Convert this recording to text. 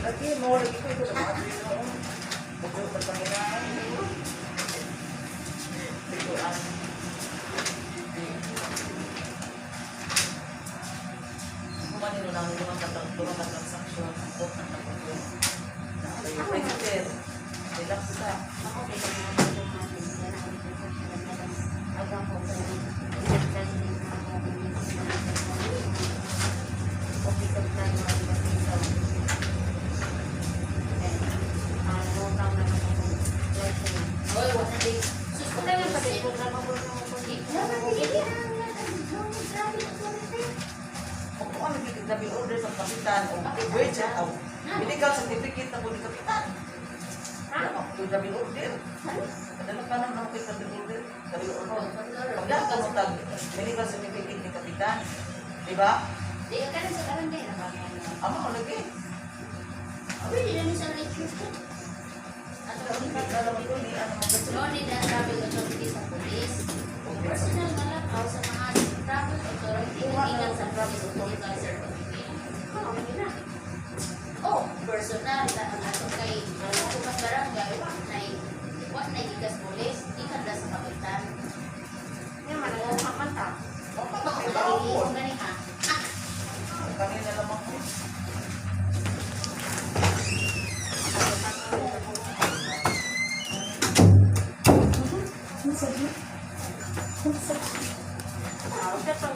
Lagi mau lagi itu udah mati dong. Betul pertanyaan. Bikuan. Kumain nila ng mga transaksyon ako ng ako. Register. Relax ka. Ako dito na agam ko sa Double order sa kapitan o wage out. Medical certificate na po ni kapitan. Wala ko double order. Kadala ka na ng double order. Double order. Pagdaan ka mo tag medical certificate ni kapitan. Diba? di ka na sa barangay na ba? Amo ko lagi. Abi di na sa lecture ko. At Hindi ka alam ko ni ano magkasulit. no ni na travel authority sa police. Personal malakaw sa mga travel authority na ingat sa travel authority certificate. Oh, personal na ang ato kay kumas barangay wa na ikas police ikan na sa kapitan. Nga manang mamanta. Baka makibaw ko. Gani ha. Kanina naman ko. Ah, udah pang